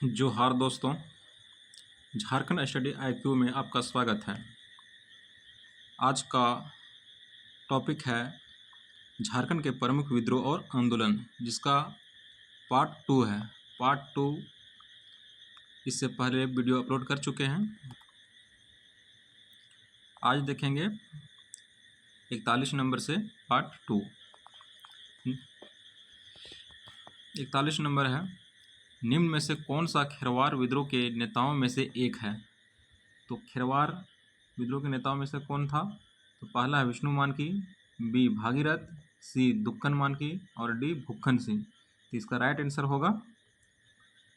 जोहार दोस्तों, Jharkhand study IQ में आपका स्वागत है। आज का टॉपिक है झारखंड के प्रमुख विद्रोह और आंदोलन, जिसका पार्ट 2 है। पार्ट 2 इससे पहले वीडियो अपलोड कर चुके हैं। आज देखेंगे 41 नंबर से पार्ट 2। 41 नंबर है, निम्न में से कौन सा खेरवार विद्रोह के नेताओं में से एक है? तो खेरवार विद्रोह के नेताओं में से कौन था? तो पहला है विष्णु मानकी, बी भागीरथ, सी दुक्कन मानकी और डी भुक्खन सिंह। तो इसका राइट आंसर होगा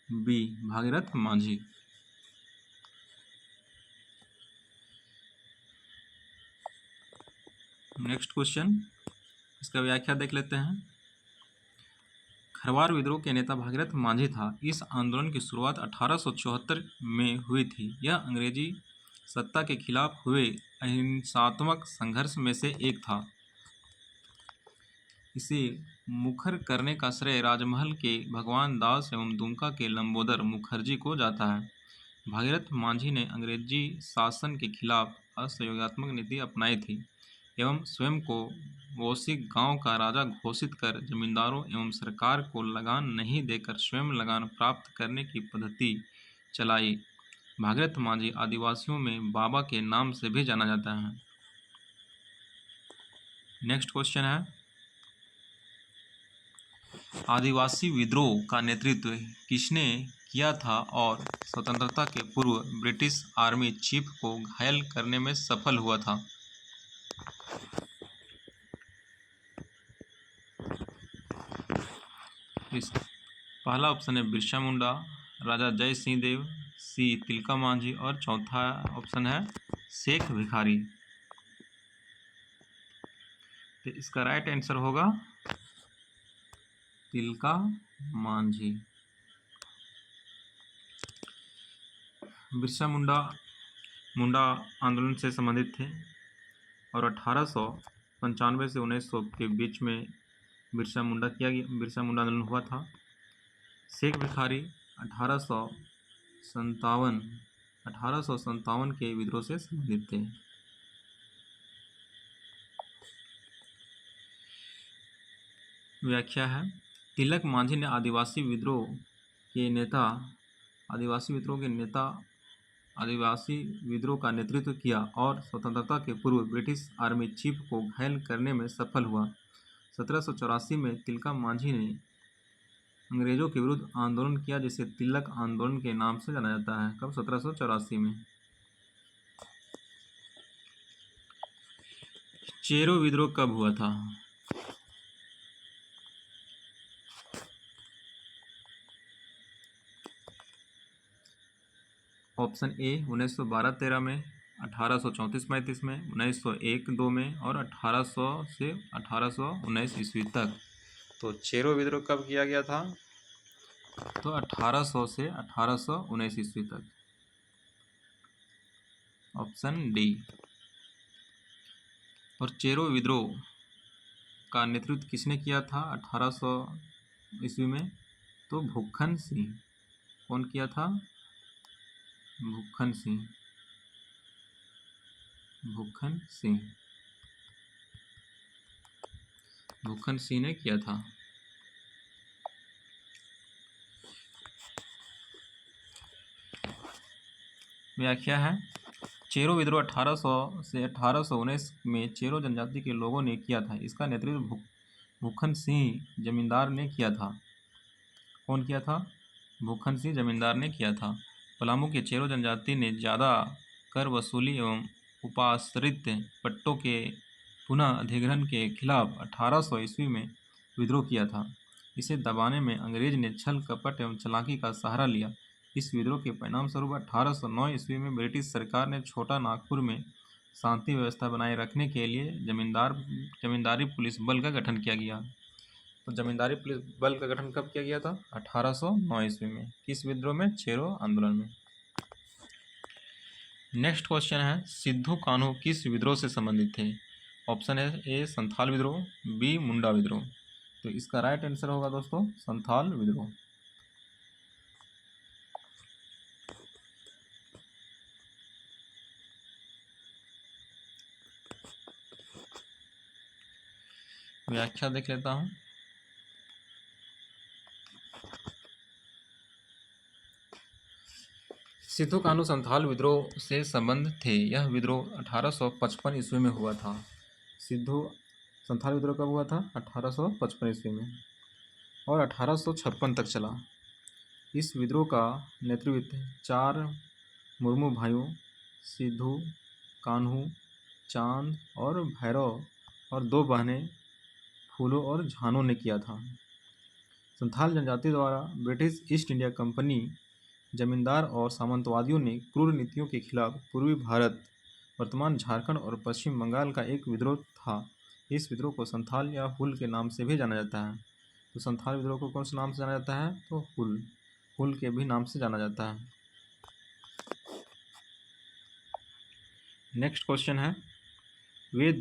B Bhagirath Manjhi. Next question, इसका व्याख्या देख लेते हैं। खरवार विद्रोह के नेता भागीरथ मांझी था। इस आंदोलन की शुरुआत 1874 में हुई थी। यह अंग्रेजी सत्ता के खिलाफ हुए अहिंसात्मक संघर्ष में से एक था। इसे मुखर करने का श्रेय राजमहल के भगवान दास एवं दुमका के लंबोदर मुखर्जी को जाता है। भागीरथ मांझी ने अंग्रेजी शासन के खिलाफ असहयोगात्मक नीति अपनाई थी एवं स्वयं को वोसिक गांव का राजा घोषित कर जमींदारों एवं सरकार को लगान नहीं देकर स्वयं लगान प्राप्त करने की पद्धति चलाई। भागीरथ मांझी आदिवासियों में बाबा के नाम से भी जाना जाता है। नेक्स्ट क्वेश्चन है, आदिवासी विद्रोह का नेतृत्व किसने किया था और स्वतंत्रता के पूर्व ब्रिटिश आर्मी चीफ को घायल करने में सफल हुआ था? इस पहला ऑप्शन है बिरसा मुंडा, राजा जय सिंह देव, सी तिलका मांझी और चौथा ऑप्शन है शेख भिखारी। तो इसका राइट आंसर होगा तिलका मांझी। बिरसा मुंडा आंदोलन से संबंधित थे और 1895 से 1900 के बीच में बिरसा मुंडा आंदोलन हुआ था। शेख भिखारी 1857 के विद्रोह से संबंधित थे। व्याख्या है, तिलक मांझी ने आदिवासी विद्रोह का नेतृत्व किया और स्वतंत्रता के पूर्व ब्रिटिश आर्मी चीफ को घायल करने में सफल हुआ। 1784 में तिलका मांझी ने अंग्रेजों के विरुद्ध आंदोलन किया, जिसे तिलक आंदोलन के नाम से जाना जाता है। कब? 1784 में। चेरो विद्रोह कब हुआ था? ऑप्शन ए 1912-13 में, 1834-35 में, 1901-2 में और 1800 से 1819 ईस्वी तक। तो चेरो विद्रोह कब किया गया था? तो 1800 से 1819 ईस्वी तक। Option D. और चेरो विद्रोह का नेतृत्व किसने किया था 1800 ईस्वी में? तो भुक्खन सिंह। कौन किया था? भुक्खन सिंह। भुक्खन सिंह ने किया था। व्याख्या है, चेरो विद्रोह 1800 से 1819 में चेरो जनजाति के लोगों ने किया था। इसका नेतृत्व भुक्खन सिंह जमींदार ने किया था। कौन किया था? भुक्खन सिंह जमींदार ने किया था। पलामू के चेरो जनजाति ने ज़्यादा कर वसूली एवं उपाश्रित पट्टों के पुनः अधिग्रहण के खिलाफ 1800 ईस्वी में विद्रोह किया था। इसे दबाने में अंग्रेज ने छल कपट एवं चालाकी का सहारा लिया। इस विद्रोह के परिणाम स्वरूप 1809 ईस्वी में ब्रिटिश सरकार ने छोटा नागपुर में शांति व्यवस्था बनाए रखने के लिए जमींदारी पुलिस बल का गठन किया गया। तो जमींदारी पुलिस बल का गठन कब किया गया था? 1809 ईस्वी में। किस विद्रोह में? चेरो आंदोलन में। नेक्स्ट क्वेश्चन है, सिद्धू कान्हू किस विद्रोह से संबंधित थे? ऑप्शन है ए संथाल विद्रोह, बी मुंडा विद्रोह। तो इसका राइट आंसर होगा दोस्तों संथाल विद्रोह। व्याख्या देख लेता हूँ। सिद्धू कान्हू संथाल विद्रोह से संबंध थे। यह विद्रोह 1855 ईस्वी में हुआ था। सिद्धू संथाल विद्रोह कब हुआ था? 1855 ईस्वी में, और 1856 तक चला। इस विद्रोह का नेतृत्व 4 मुर्मू भाइयों सिद्धू, कान्हू, चांद और भैरव और 2 बहनें फूलो और झानो ने किया था। संथाल जनजाति द्वारा ब्रिटिश ईस्ट इंडिया कंपनी, जमींदार और सामंतवादियों ने क्रूर नीतियों के खिलाफ पूर्वी भारत, वर्तमान झारखंड और पश्चिम बंगाल का एक विद्रोह था। इस विद्रोह को संथाल या हुल के नाम से भी जाना जाता है। तो संथाल विद्रोह को कौन से नाम से जाना जाता है? तो हुल के भी नाम से जाना जाता है। नेक्स्ट क्वेश्चन है, वे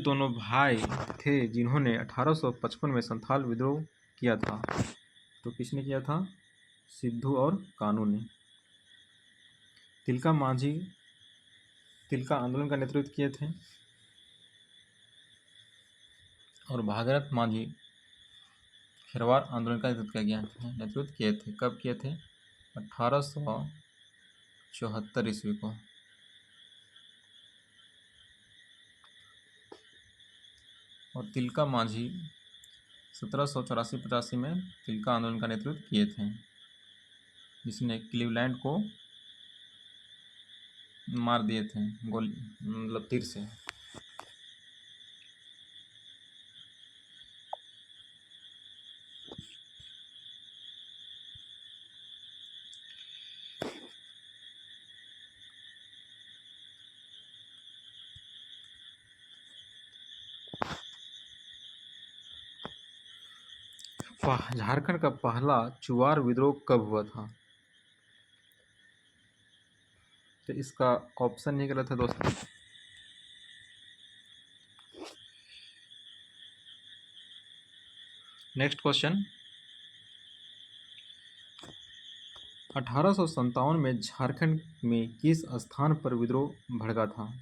दोनों भाई थे जिन्होंने 1855 में संथाल विद्रोह किया था। तो किसने किया था? सिद्धू और कान्हू ने। तिलका मांझी तिलका आंदोलन का नेतृत्व किए थे, और भागीरथ मांझी खेरवार आंदोलन का नेतृत्व किए थे। कब किए थे? 1874 ईस्वी को। और तिलका मांझी 1784-85 में तिलका आंदोलन का नेतृत्व किए थे, जिसने क्लीवलैंड को मार दिए थे गोली, मतलब तीर से। झारखंड का पहला चुआर विद्रोह कब हुआ था? तो इसका ऑप्शन ही गलत है दोस्तों। नेक्स्ट क्वेश्चन, 1857 में झारखंड में किस स्थान पर विद्रोह भड़का था?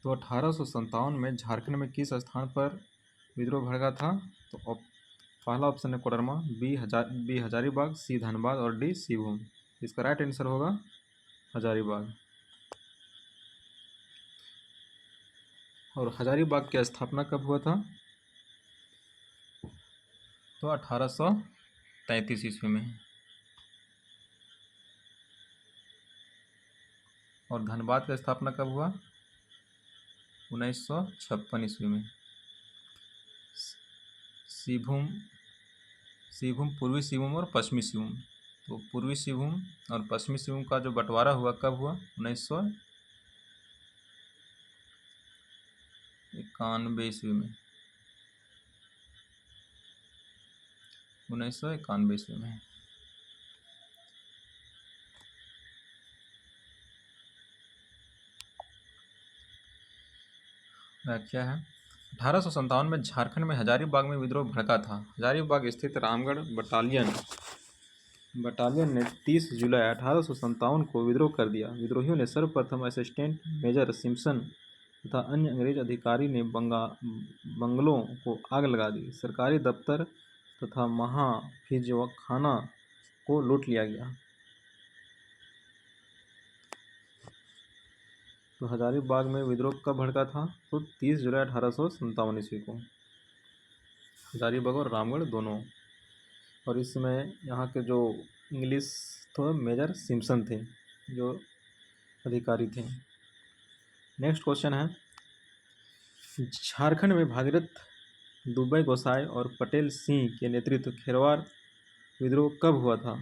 तो 1857 में झारखंड में किस स्थान पर विद्रोह भड़का था? तो पहला ऑप्शन है कोडरमा, बी हजारीबाग, सी धनबाद और डी सिवूम। इसका राइट आंसर होगा हजारीबाग। और हजारीबाग की स्थापना कब हुआ था? तो 1833 ईस्वी में। और धनबाद की स्थापना कब हुआ? 1956 ईस्वी में। सिवूम पूर्वी सिवूम और पश्चिमी सिवूम। तो पूर्वी सिवूम और पश्चिमी सिवूम का जो बंटवारा हुआ कब हुआ? 1991 ईस्वी में। 1991 ईस्वी में। व्याख्या है, 1857 में झारखंड में हजारीबाग में विद्रोह भड़का था। हजारीबाग स्थित रामगढ़ बटालियन ने 30 जुलाई 1857 को विद्रोह कर दिया। विद्रोहियों ने सर्वप्रथम असिस्टेंट मेजर सिम्पसन तथा अन्य अंग्रेज अधिकारी ने बंगलों को आग लगा दी। सरकारी दफ्तर तथा महाफिजखाना को लूट लिया गया। तो हजारीबाग में विद्रोह कब भड़का था? तो 30 जुलाई 1857 ईस्वी को। हजारीबाग और रामगढ़ दोनों। और इसमें यहाँ के जो इंग्लिश तो मेजर सिम्पसन थे जो अधिकारी थे। नेक्स्ट क्वेश्चन है, झारखंड में भागीरथ दुबई गोसाई और पटेल सिंह के नेतृत्व खेरवार विद्रोह कब हुआ था?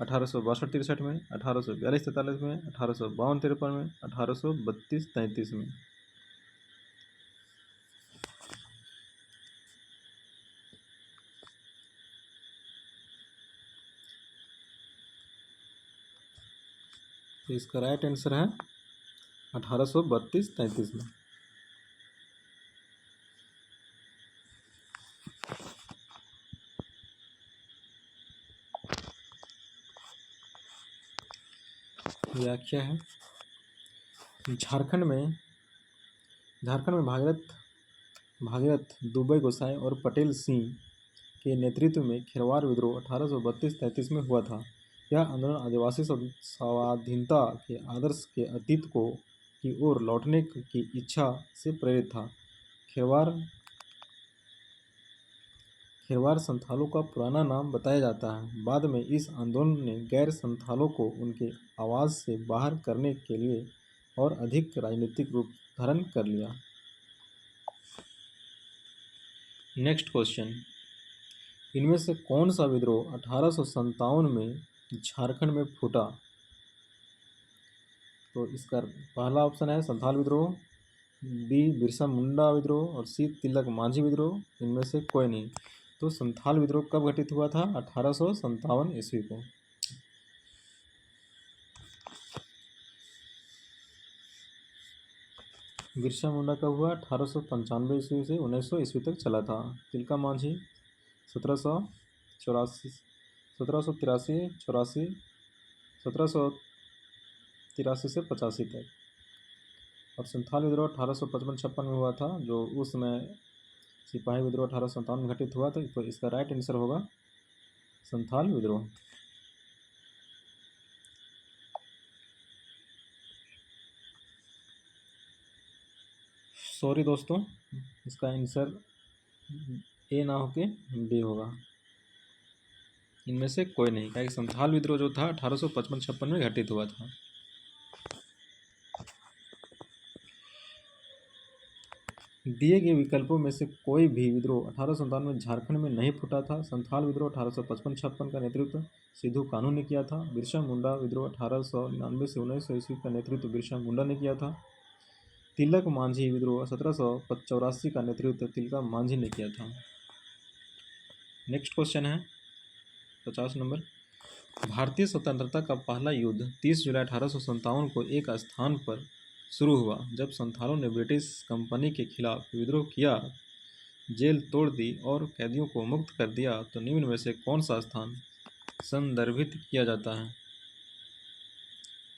1862-63 में, 1842-43 में, 1852-53 में, 1832-33 में। तो इसका राइट आंसर है 1832-33 में। व्याख्या है, झारखंड में भागीरथ दुबे गोसाई और पटेल सिंह के नेतृत्व में खेरवार विद्रोह 1832-33 में हुआ था। यह आंदोलन आदिवासी स्वाधीनता के आदर्श के अतीत की ओर लौटने की इच्छा से प्रेरित था। खेरवार संथालों का पुराना नाम बताया जाता है। बाद में इस आंदोलन ने गैर संथालों को उनके आवाज़ से बाहर करने के लिए और अधिक राजनीतिक रूप धारण कर लिया। नेक्स्ट क्वेश्चन, इनमें से कौन सा विद्रोह 1857 में झारखंड में फूटा? तो इसका पहला ऑप्शन है संथाल विद्रोह, बी बिरसा मुंडा विद्रोह और सी तिलक मांझी विद्रोह। इनमें से कोई नहीं। तो संथाल विद्रोह कब घटित हुआ था? 1857 ईस्वी को। बिरसा मुंडा कब हुआ? 1895 ईस्वी से 1900 ईस्वी तक चला था। तिलका मांझी 1783 से 85 तक। और संथाल विद्रोह 1855-56 में हुआ था, जो उस समय सिपाही विद्रोह 1857 में घटित हुआ था। तो इसका राइट आंसर होगा संथाल विद्रोह। सॉरी दोस्तों, इसका आंसर ए ना होके बी होगा। इनमें से कोई नहीं, क्या संथाल विद्रोह जो था 1855-56 में घटित हुआ था। दिए गए विकल्पों में से कोई भी विद्रोह 1857 में झारखंड में नहीं फूटा था। संथाल विद्रोह 1855-56 का नेतृत्व सिद्धू कान्हू ने किया था। बिरसा मुंडा विद्रोह 1899 से 1900 ईस्वी का नेतृत्व बिरसा मुंडा ने किया था। तिलक मांझी विद्रोह 1784 का नेतृत्व तिलका मांझी ने किया था। नेक्स्ट क्वेश्चन है 50 नंबर, भारतीय स्वतंत्रता का पहला युद्ध 30 जुलाई 1857 को एक स्थान पर शुरू हुआ जब संथालों ने ब्रिटिश कंपनी के खिलाफ विद्रोह किया, जेल तोड़ दी और कैदियों को मुक्त कर दिया। तो निम्न में से कौन सा स्थान संदर्भित किया जाता है?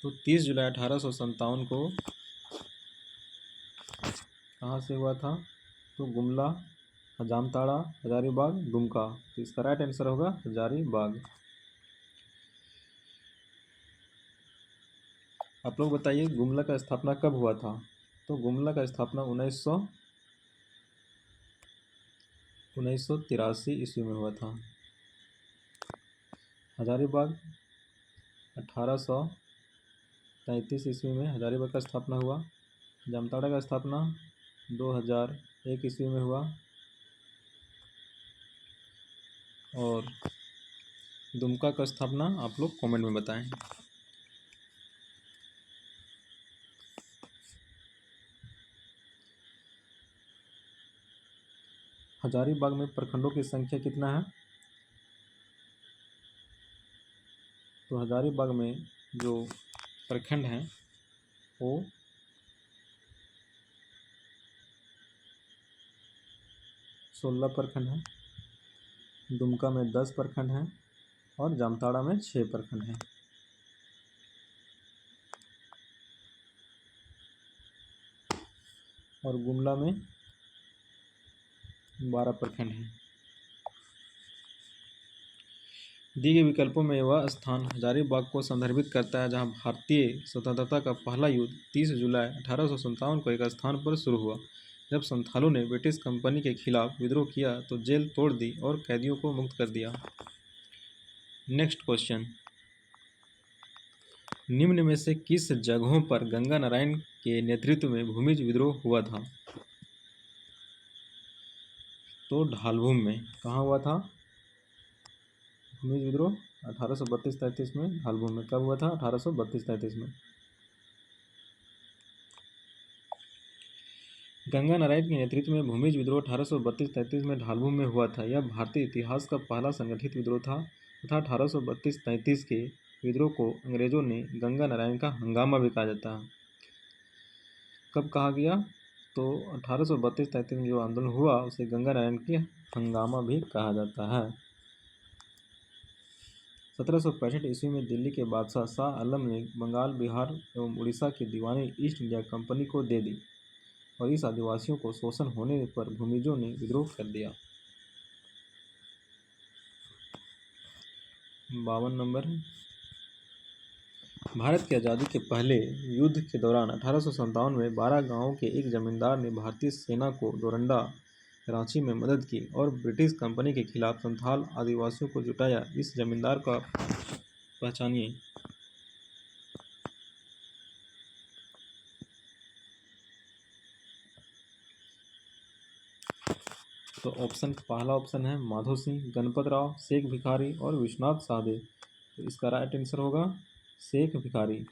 तो 30 जुलाई 1857 को कहाँ से हुआ था? तो गुमला, जामताड़ा, हजारीबाग, दुमका। तो इसका राइट आंसर होगा हजारीबाग। आप लोग बताइए गुमला का स्थापना कब हुआ था? तो गुमला का स्थापना 1983 ईस्वी में हुआ था। हजारीबाग 1833 ईस्वी में हजारीबाग का स्थापना हुआ। जामताड़ा का स्थापना 2001 ईस्वी में हुआ और दुमका का स्थापना आप लोग कमेंट में बताएं। हजारीबाग में प्रखंडों की संख्या कितना है? तो हजारीबाग में जो प्रखंड हैं वो 16 प्रखंड हैं, दुमका में 10 प्रखंड हैं और जामताड़ा में 6 प्रखंड हैं। और गुमला में 12 प्रखंड हैं। दिए गए विकल्पों में वह स्थान हजारीबाग को संदर्भित करता है जहां भारतीय स्वतंत्रता का पहला युद्ध 30 जुलाई 1857 को एक स्थान पर शुरू हुआ जब संथालों ने ब्रिटिश कंपनी के खिलाफ विद्रोह किया तो जेल तोड़ दी और कैदियों को मुक्त कर दिया। नेक्स्ट क्वेश्चन, निम्न में से किस जगहों पर गंगा नारायण के नेतृत्व में भूमिज विद्रोह हुआ था? तो ढालभूम में। कहाँ हुआ था भूमिज विद्रोह? 1832-33 में ढालभूम में। कब हुआ था? 1832-33 में। गंगा नारायण के नेतृत्व में भूमिज विद्रोह 1832-33 में ढालभूम में हुआ था। यह भारतीय इतिहास का पहला संगठित विद्रोह था तथा 1832-33 के विद्रोह को अंग्रेजों ने गंगा नारायण का हंगामा भी कहा जाता है। कब कहा गया? तो 1832-33 में जो आंदोलन हुआ उसे गंगा नारायण की हंगामा भी कहा जाता है। 1765 ईस्वी में दिल्ली के बादशाह शाह आलम ने बंगाल, बिहार एवं उड़ीसा की दीवानी ईस्ट इंडिया कंपनी को दे दी और इस आदिवासियों को शोषण होने पर भूमिजों ने विद्रोह कर दिया। 52 नंबर, भारत की आज़ादी के पहले युद्ध के दौरान 1857 में 12 गांवों के एक जमींदार ने भारतीय सेना को डोरंडा, रांची में मदद की और ब्रिटिश कंपनी के खिलाफ संथाल आदिवासियों को जुटाया। इस जमींदार का पहचानिए। तो पहला ऑप्शन है माधो सिंह, गणपत राव, शेख भिखारी और विश्वनाथ साधे। तो इसका राइट आंसर होगा शेख भिखारी।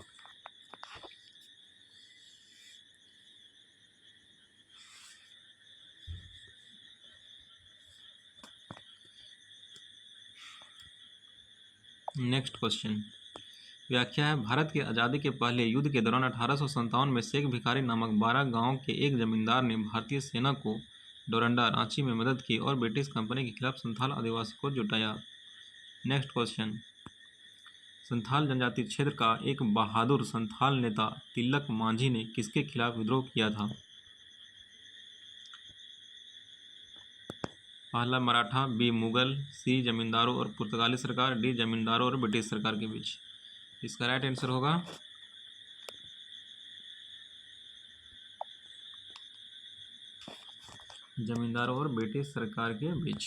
नेक्स्ट क्वेश्चन, व्याख्या है भारत की आज़ादी के पहले युद्ध के दौरान 1857 में शेख भिखारी नामक 12 गांवों के एक जमींदार ने भारतीय सेना को डोरंडा, रांची में मदद की और ब्रिटिश कंपनी के खिलाफ संथाल आदिवासी को जुटाया। नेक्स्ट क्वेश्चन, संथाल जनजाति क्षेत्र का एक बहादुर संथाल नेता तिलक मांझी ने किसके खिलाफ विद्रोह किया था? पहला मराठा, बी मुगल, सी जमींदारों और पुर्तगाली सरकार, डी जमींदारों और ब्रिटिश सरकार के बीच। इसका राइट आंसर होगा जमींदारों और ब्रिटिश सरकार के बीच।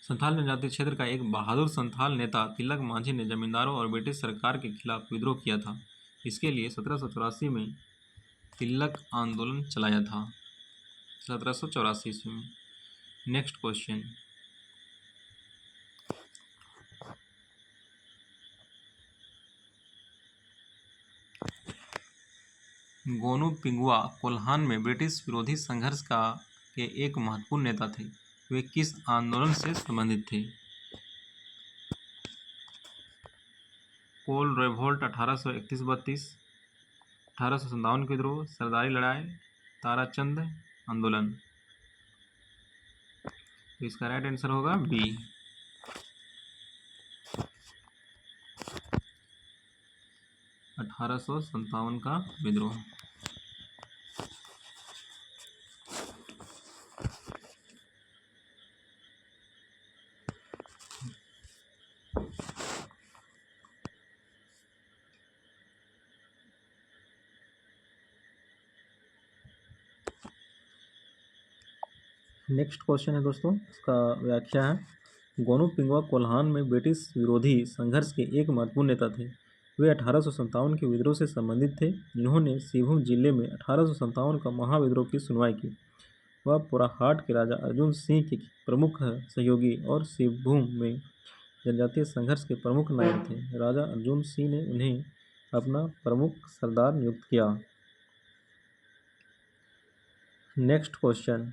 संथाल जनजाति क्षेत्र का एक बहादुर संथाल नेता तिलक मांझी ने जमींदारों और ब्रिटिश सरकार के खिलाफ विद्रोह किया था। इसके लिए 1784 में तिलक आंदोलन चलाया था। 1784 ईस्वी में। नेक्स्ट क्वेश्चन, गोनू पिंगुआ कोल्हान में ब्रिटिश विरोधी संघर्ष के एक महत्वपूर्ण नेता थे। वे किस आंदोलन से संबंधित थे? कोल रेवोल्ट 1831-32, 1857 के विद्रोह, सरदारी लड़ाई, ताराचंद आंदोलन। तो इसका राइट आंसर होगा बी। अठारह सौ संतावन का विद्रोह। नेक्स्ट क्वेश्चन है दोस्तों, इसका व्याख्या है गोनू पिंगुआ कोल्हान में ब्रिटिश विरोधी संघर्ष के एक महत्वपूर्ण नेता थे। वे 1857 के विद्रोह से संबंधित थे, जिन्होंने सिंहभूम जिले में 1857 का महाविद्रोह की सुनवाई की। वह पोराहाट के राजा अर्जुन सिंह के प्रमुख सहयोगी और सिंहभूम में जनजातीय संघर्ष के प्रमुख नायक थे। राजा अर्जुन सिंह ने उन्हें अपना प्रमुख सरदार नियुक्त किया। नेक्स्ट क्वेश्चन,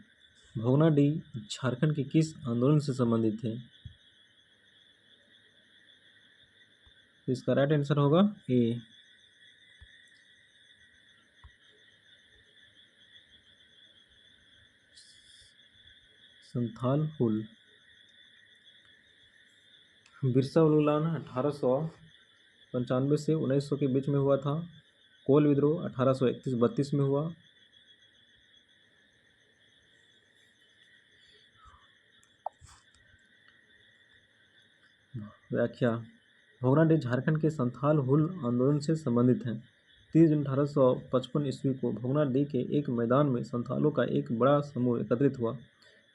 भोगनाडीह झारखंड के किस आंदोलन से संबंधित थे? इसका राइट आंसर होगा ए। संथाल हुल। बिरसा उलगुलान 1895 से 1900 के बीच में हुआ था। कोल विद्रोह 1831-32 में हुआ। व्याख्या, भोगनाडीह झारखंड के संथाल हुल आंदोलन से संबंधित है। 30 जून 1855 ईस्वी को भोगनाडीह के एक मैदान में संथालों का एक बड़ा समूह एकत्रित हुआ,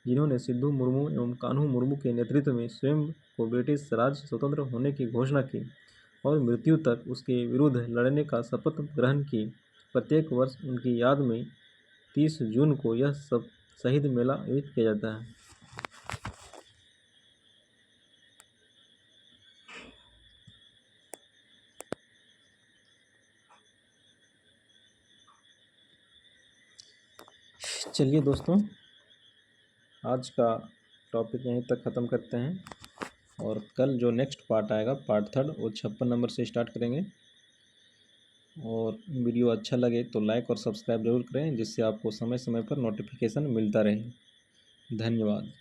जिन्होंने सिद्धू मुर्मू एवं कान्हू मुर्मू के नेतृत्व में स्वयं को ब्रिटिश राज से स्वतंत्र होने की घोषणा की और मृत्यु तक उसके विरुद्ध लड़ने का शपथ ग्रहण की। प्रत्येक वर्ष उनकी याद में 30 जून को यह शहीद मेला आयोजित किया जाता है। चलिए दोस्तों, आज का टॉपिक यहीं तक ख़त्म करते हैं और कल जो नेक्स्ट पार्ट आएगा, पार्ट 3, वो 56 नंबर से स्टार्ट करेंगे। और वीडियो अच्छा लगे तो लाइक और सब्सक्राइब जरूर करें, जिससे आपको समय समय पर नोटिफिकेशन मिलता रहे। धन्यवाद।